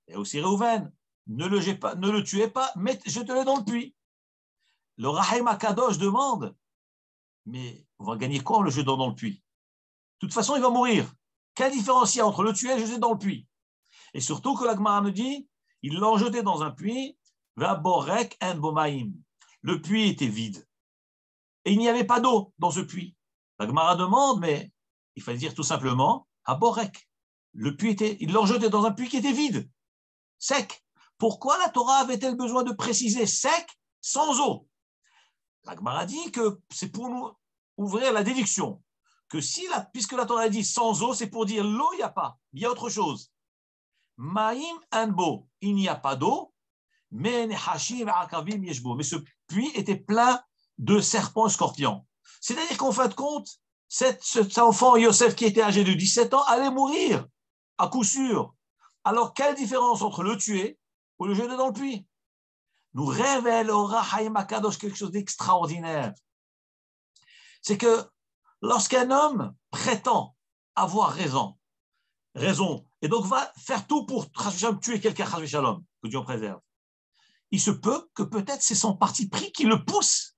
S1: et aussi Réhouven, ne le tuez pas, mais jetez-le dans le puits. Le Rahim Akadosh demande, mais on va gagner quoi en le jetant dans le puits? De toute façon, il va mourir. Quelle différence il y a entre le tuer et le jeter dans le puits? Et surtout que la Gemara nous dit, ils l'ont jeté dans un puits, Vaborek en Bomaim. Le puits était vide. Et il n'y avait pas d'eau dans ce puits. La Gemara demande, mais il fallait dire tout simplement, Aborek. Ils l'ont jeté dans un puits qui était vide, sec. Pourquoi la Torah avait-elle besoin de préciser sec, sans eau? La Gemara dit que c'est pour nous ouvrir la déduction, que puisque la Torah dit sans eau, c'est pour dire l'eau, il n'y a pas, il y a autre chose. Maïm anbo, il n'y a pas d'eau, mais ce puits était plein de serpents et scorpions. C'est-à-dire qu'en fin de compte, cet enfant Yosef qui était âgé de 17 ans allait mourir, à coup sûr. Alors, quelle différence entre le tuer ou le jeter dans le puits? Nous révèle au Rahaim Akadosh quelque chose d'extraordinaire. C'est que lorsqu'un homme prétend avoir raison, et donc va faire tout pour tuer quelqu'un, que Dieu en préserve, il se peut que peut-être c'est son parti pris qui le pousse,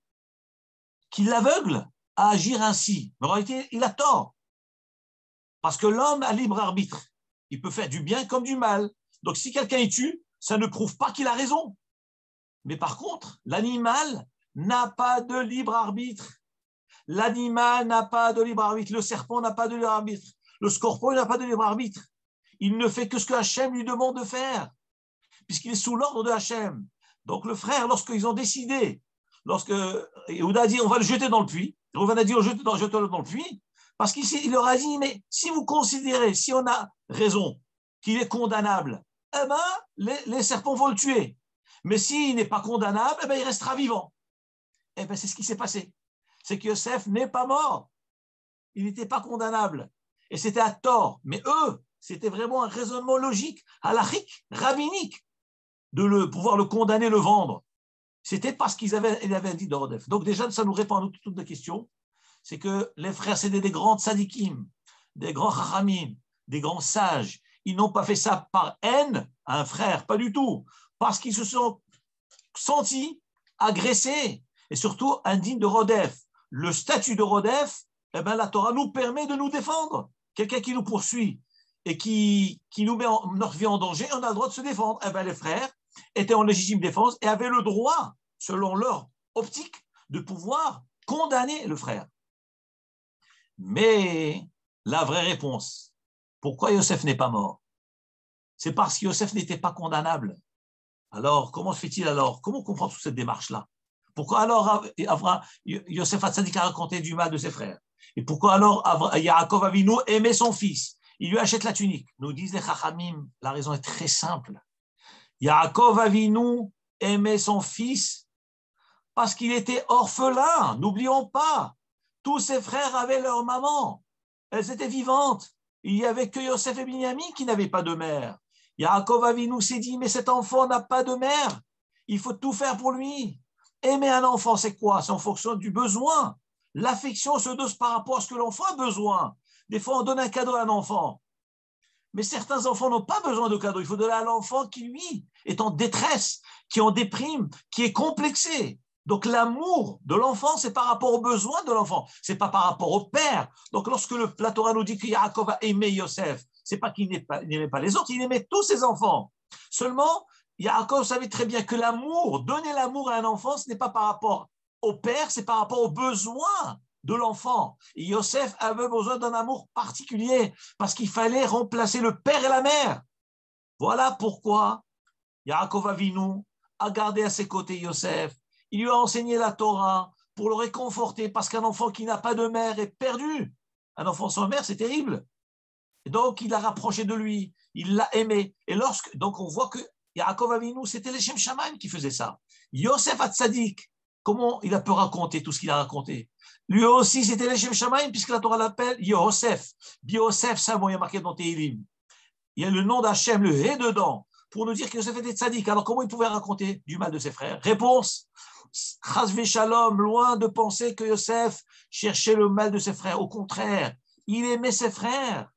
S1: qui l'aveugle à agir ainsi. Mais en réalité, il a tort. Parce que l'homme a libre arbitre. Il peut faire du bien comme du mal. Donc si quelqu'un y tue, ça ne prouve pas qu'il a raison. Mais par contre, l'animal n'a pas de libre arbitre. L'animal n'a pas de libre arbitre. Le serpent n'a pas de libre arbitre. Le scorpion n'a pas de libre arbitre. Il ne fait que ce que Hachem lui demande de faire, puisqu'il est sous l'ordre de Hachem. Donc le frère, lorsqu'ils ont décidé, lorsque Yehuda a dit on va le jeter dans le puits, Reuven a dit jetez-le dans le puits, parce qu'il leur a dit mais si vous considérez, si on a raison, qu'il est condamnable, eh ben les serpents vont le tuer. Mais s'il n'est pas condamnable, eh ben il restera vivant. Eh ben c'est ce qui s'est passé. C'est que Yosef n'est pas mort. Il n'était pas condamnable. Et c'était à tort. Mais eux, c'était vraiment un raisonnement logique, halachique, rabbinique, de pouvoir le condamner, le vendre. C'était parce il avait dit d'Orodef. Donc déjà, ça nous répond à toutes les questions. C'est que les frères, c'était des grands tzadikim, des grands chachamim, des grands sages. Ils n'ont pas fait ça par haine à un frère, pas du tout. Parce qu'ils se sont sentis agressés et surtout indignes de Rodef. Le statut de Rodef, eh ben, la Torah nous permet de nous défendre. Quelqu'un qui nous poursuit et qui nous met notre vie en danger, on a le droit de se défendre. Eh ben, les frères étaient en légitime défense et avaient le droit, selon leur optique, de pouvoir condamner le frère. Mais la vraie réponse, pourquoi Yosef n'est pas mort? C'est parce que Yosef n'était pas condamnable. Alors, comment se fait-il alors? Comment comprendre toute cette démarche-là? Pourquoi alors Yosef Hatzadik a raconté du mal de ses frères? Et pourquoi alors Yaakov Avinu aimait son fils? Il lui achète la tunique. Nous disent les Chachamim, la raison est très simple. Yaakov Avinu aimait son fils parce qu'il était orphelin. N'oublions pas, tous ses frères avaient leur maman. Elles étaient vivantes. Il n'y avait que Yosef et Binyamin qui n'avaient pas de mère. Yaakov Avinu s'est dit, mais cet enfant n'a pas de mère. Il faut tout faire pour lui. Aimer un enfant, c'est quoi? C'est en fonction du besoin. L'affection se dose par rapport à ce que l'enfant a besoin. Des fois, on donne un cadeau à un enfant. Mais certains enfants n'ont pas besoin de cadeau. Il faut donner à l'enfant qui, lui, est en détresse, qui est en déprime, qui est complexé. Donc, l'amour de l'enfant, c'est par rapport aux besoins de l'enfant. C'est pas par rapport au père. Donc, lorsque la Torah nous dit que Yaakov a aimé Yosef, c'est pas qu'il n'aimait pas les autres, il aimait tous ses enfants. Seulement, Yaakov savait très bien que donner l'amour à un enfant, ce n'est pas par rapport au père, c'est par rapport aux besoins de l'enfant. Et Yosef avait besoin d'un amour particulier parce qu'il fallait remplacer le père et la mère. Voilà pourquoi Yaakov Avinu a gardé à ses côtés Yosef. Il lui a enseigné la Torah pour le réconforter parce qu'un enfant qui n'a pas de mère est perdu. Un enfant sans mère, c'est terrible. Et donc, il l'a rapproché de lui, il l'a aimé. Et donc, on voit que Yaakov Avinu, c'était les Shem Shamaim qui faisaient ça. Yosef Hatzadik, comment il a pu raconter tout ce qu'il a raconté? Lui aussi, c'était les Shem Shamaim, puisque la Torah l'appelle Yosef. Yosef, ça, il y a marqué dans Tehilim. Il y a le nom d'Hachem, le Hé dedans, pour nous dire que Yosef était Tzadik. Alors, comment il pouvait raconter du mal de ses frères? Réponse, Chazvé Shalom, loin de penser que Yosef cherchait le mal de ses frères. Au contraire, il aimait ses frères.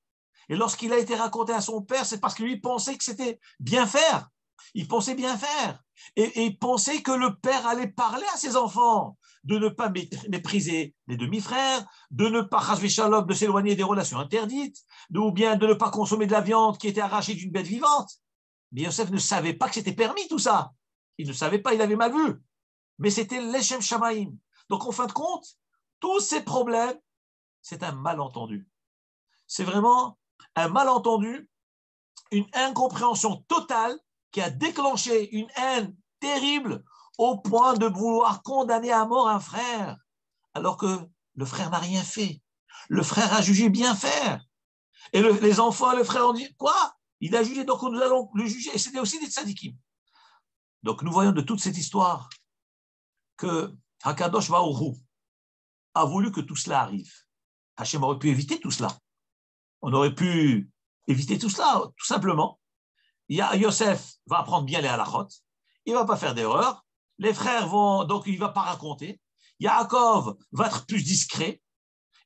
S1: Et lorsqu'il a été raconté à son père, c'est parce que lui pensait que c'était bien faire. Il pensait bien faire. Et il pensait que le père allait parler à ses enfants, de ne pas mépriser les demi-frères, de ne pas, chasvé shalom, de s'éloigner des relations interdites, ou bien de ne pas consommer de la viande qui était arrachée d'une bête vivante. Mais Yosef ne savait pas que c'était permis tout ça. Il ne savait pas, il avait mal vu. Mais c'était l'Eshem Shamaim. Donc en fin de compte, tous ces problèmes, c'est un malentendu. C'est vraiment un malentendu, une incompréhension totale qui a déclenché une haine terrible au point de vouloir condamner à mort un frère, alors que le frère n'a rien fait. Le frère a jugé bien faire. Et les enfants, les frères ont dit, quoi? Il a jugé, donc nous allons le juger. Et c'était aussi des tzadikim. Donc nous voyons de toute cette histoire que Hakadosh Baruch Hu a voulu que tout cela arrive. Hachem aurait pu éviter tout cela. On aurait pu éviter tout cela, tout simplement. Yosef va apprendre bien les halachot, il ne va pas faire d'erreur. Les frères vont, donc il ne va pas raconter. Yaakov va être plus discret.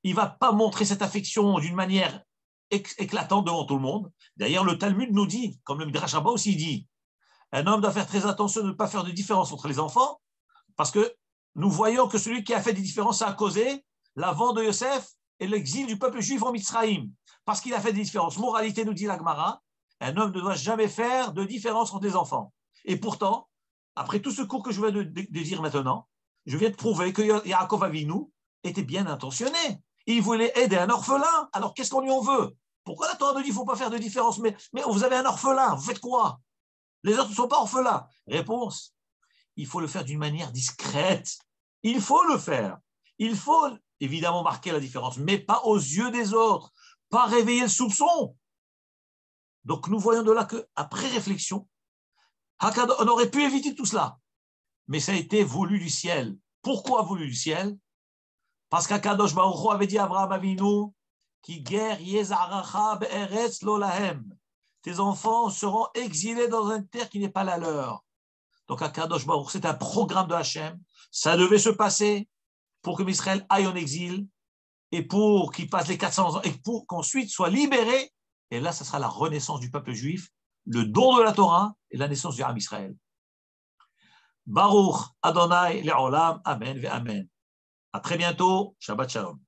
S1: Il ne va pas montrer cette affection d'une manière éclatante devant tout le monde. D'ailleurs, le Talmud nous dit, comme le Midrash Rabbah aussi dit, un homme doit faire très attention de ne pas faire de différence entre les enfants, parce que nous voyons que celui qui a fait des différences, ça a causé la vente de Yosef et l'exil du peuple juif en Mitzraïm, parce qu'il a fait des différences. Moralité, nous dit la Gemara, un homme ne doit jamais faire de différence entre les enfants. Et pourtant, après tout ce cours que je viens de dire maintenant, je viens de prouver que Yaakov Avinu était bien intentionné. Il voulait aider un orphelin. Alors, qu'est-ce qu'on lui en veut? Pourquoi la Torah nous dit qu'il ne faut pas faire de différence? Mais vous avez un orphelin, vous faites quoi? Les autres ne sont pas orphelins. Réponse, il faut le faire d'une manière discrète. Il faut le faire. Il faut évidemment marquer la différence, mais pas aux yeux des autres, pas réveiller le soupçon. Donc nous voyons de là qu'après réflexion, on aurait pu éviter tout cela, mais ça a été voulu du ciel. Pourquoi voulu du ciel? Parce qu'Akadosh Baruch Hu avait dit à Abraham Avinu, qui guerre yezaracha be'eretz lo lahem. Tes enfants seront exilés dans une terre qui n'est pas la leur. Donc Akadosh Baruch Hu, c'est un programme de Hachem. Ça devait se passer pour que Israël aille en exil et pour qu'il passe les 400 ans et pour qu'ensuite soit libéré. Et là, ça sera la renaissance du peuple juif, le don de la Torah et la naissance du Ham Israël. Baruch Adonai Le'olam, Amen ve Amen. À très bientôt. Shabbat Shalom.